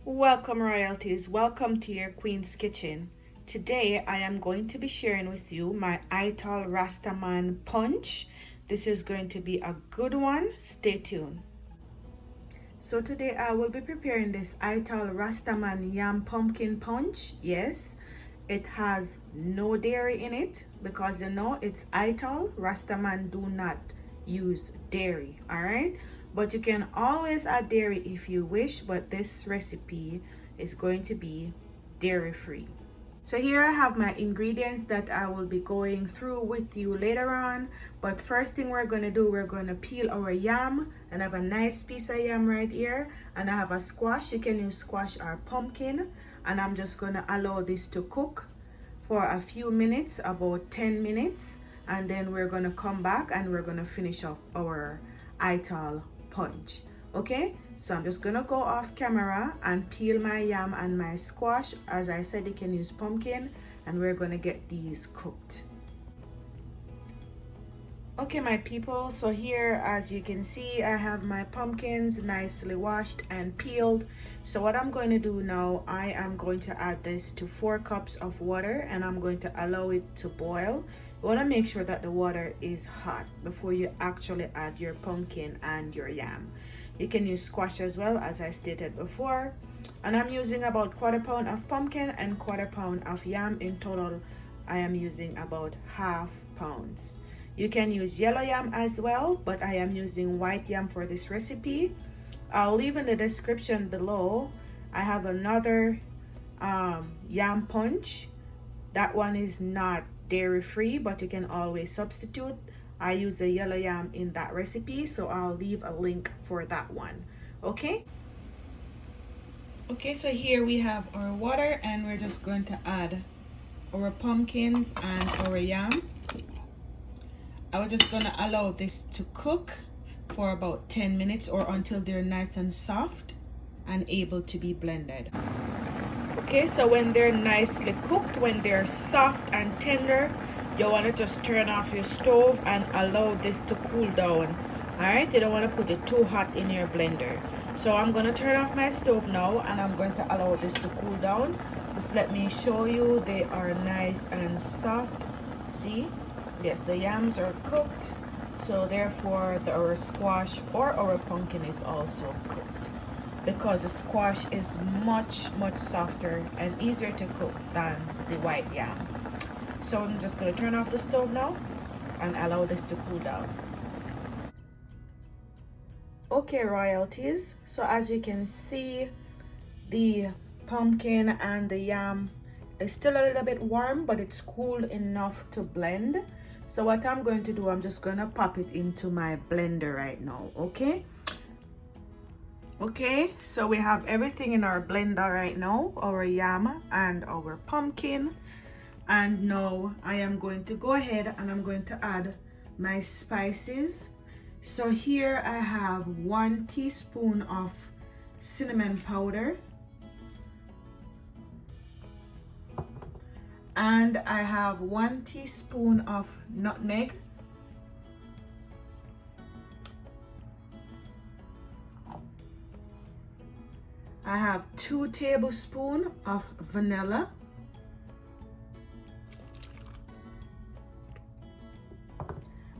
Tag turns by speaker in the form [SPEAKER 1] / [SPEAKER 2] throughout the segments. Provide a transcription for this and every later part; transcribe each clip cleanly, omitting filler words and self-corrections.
[SPEAKER 1] Welcome royalties, welcome to your Queen's Kitchen. Today I am going to be sharing with you my Ital RastaMan punch. This is going to be a good one, stay tuned. So today I will be preparing this Ital RastaMan Yam pumpkin punch. Yes, it has no dairy in it because you know it's Ital. RastaMan do not use dairy, alright? But you can always add dairy if you wish, but this recipe is going to be dairy free. So here I have my ingredients that I will be going through with you later on. But first thing we're going to do, we're going to peel our yam. And I have a nice piece of yam right here. And I have a squash. You can use squash or pumpkin. And I'm just going to allow this to cook for a few minutes, about 10 minutes. And then we're going to come back and we're going to finish up our Ital punch. Okay, so I'm just gonna go off camera and peel my yam and my squash. As I said, you can use pumpkin, and we're gonna get these cooked. Okay my people, so here as you can see I have my pumpkins nicely washed and peeled. So what I'm going to do now, I am going to add this to 4 cups of water and I'm going to allow it to boil. You want to make sure that the water is hot before you actually add your pumpkin and your yam. You can use squash as well, as I stated before. And I'm using about 1/4 pound of pumpkin and 1/4 pound of yam. In total I am using about ½ pounds. You can use yellow yam as well, but I am using white yam for this recipe. I'll leave in the description below. I have another yam punch. That one is not dairy free, but you can always substitute. I use the yellow yam in that recipe, so I'll leave a link for that one. Okay, so here we have our water and we're just going to add our pumpkins and our yam. I was just gonna allow this to cook for about 10 minutes or until they're nice and soft and able to be blended. Okay, so when they're nicely cooked, when they're soft and tender, you want to just turn off your stove and allow this to cool down. Alright, you don't want to put it too hot in your blender. So I'm going to turn off my stove now and I'm going to allow this to cool down. Just let me show you, they are nice and soft. See? Yes, the yams are cooked, so therefore our squash or our pumpkin is also cooked, because the squash is much softer and easier to cook than the white yam. So I'm just going to turn off the stove now and allow this to cool down. Okay royalties, so as you can see, the pumpkin and the yam is still a little bit warm, but it's cool enough to blend. So what I'm going to do, I'm just going to pop it into my blender right now. Okay, so we have everything in our blender right now, our yam and our pumpkin. And now I am going to go ahead and I'm going to add my spices. So here I have 1 teaspoon of cinnamon powder. And I have 1 teaspoon of nutmeg. I have 2 tablespoons of vanilla.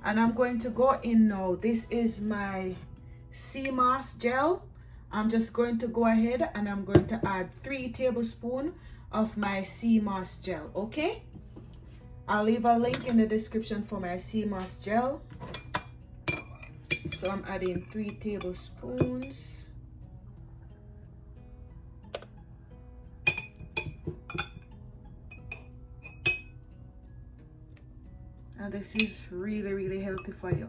[SPEAKER 1] And I'm going to go in now. This is my Seamoss gel. I'm just going to go ahead and I'm going to add 3 tablespoons of my Seamoss gel. Okay, I'll leave a link in the description for my Seamoss gel. So I'm adding 3 tablespoons. And this is really healthy for you.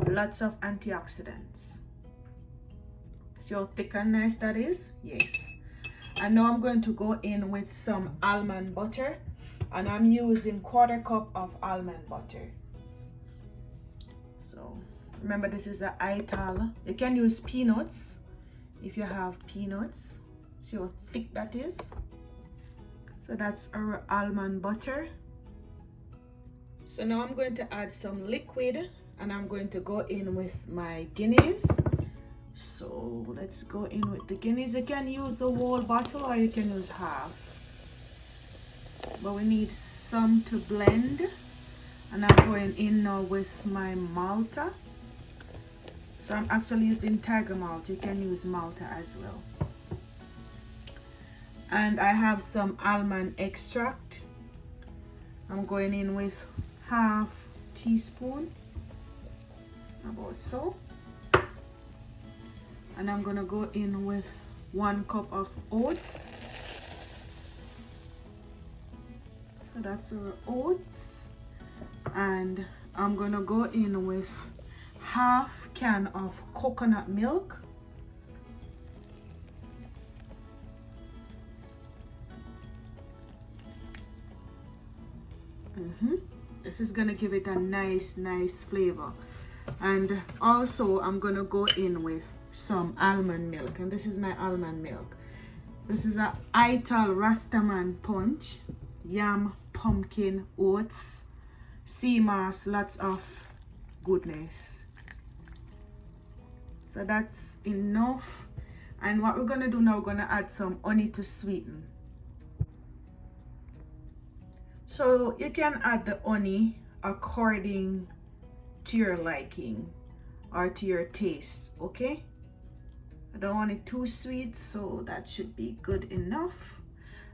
[SPEAKER 1] Lots of antioxidants. See how thick and nice that is? Yes. And now I'm going to go in with some almond butter, and I'm using 1/4 cup of almond butter. So remember, this is a Ital. You can use peanuts if you have peanuts. See how thick that is? So that's our almond butter. So now I'm going to add some liquid and I'm going to go in with my guineas. So let's go in with the Guinness. You can use the whole bottle or you can use half, but we need some to blend. And I'm going in now with my Malta. So I'm actually using Tiger Malt. You can use Malta as well. And I have some almond extract. I'm going in with half teaspoon, about so. And I'm gonna go in with 1 cup of oats. So that's our oats. And I'm gonna go in with half can of coconut milk. This is gonna give it a nice flavor. And also I'm gonna go in with some almond milk, and this is my almond milk. This is a Ital RastaMan punch, yam, pumpkin, oats, Seamoss, lots of goodness. So that's enough. And what we're gonna do now, we're gonna add some honey to sweeten. So you can add the honey according to your liking or to your taste, okay? I don't want it too sweet, so that should be good enough.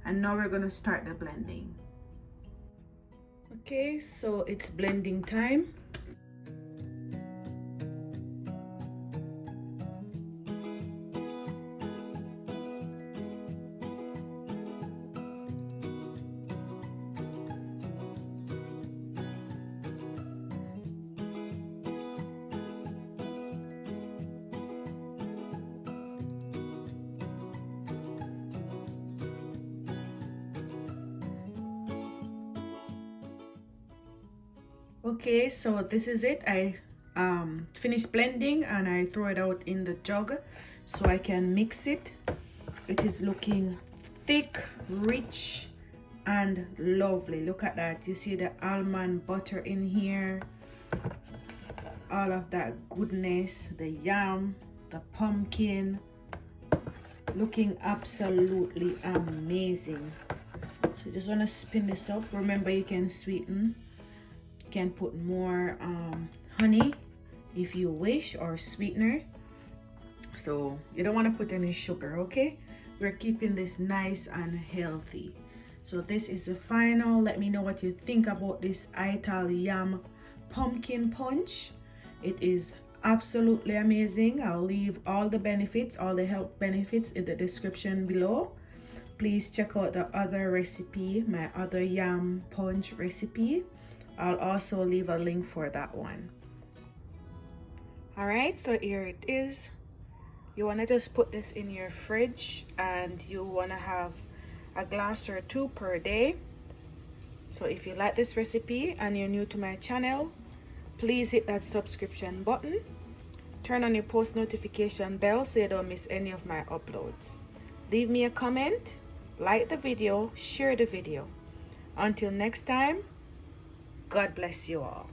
[SPEAKER 1] And now we're gonna start the blending. Okay, so it's blending time. Okay, so this is it. I finished blending and I throw it out in the jug so I can mix it. It is looking thick, rich, and lovely. Look at that. You see the almond butter in here, all of that goodness, the yam, the pumpkin, looking absolutely amazing. So just want to spin this up. Remember, you can sweeten. Can put more honey if you wish, or sweetener. So you don't want to put any sugar, okay? We're keeping this nice and healthy. So this is the final. Let me know what you think about this Ital Yam pumpkin punch. It is absolutely amazing. I'll leave all the benefits, all the health benefits in the description below. Please check out the other recipe, my other yam punch recipe. I'll also leave a link for that one. All right, so here it is. You want to just put this in your fridge, and you want to have a glass or 2 per day. So if you like this recipe and you're new to my channel, please hit that subscription button. Turn on your post notification bell so you don't miss any of my uploads. Leave me a comment, like the video, share the video. Until next time, God bless you all.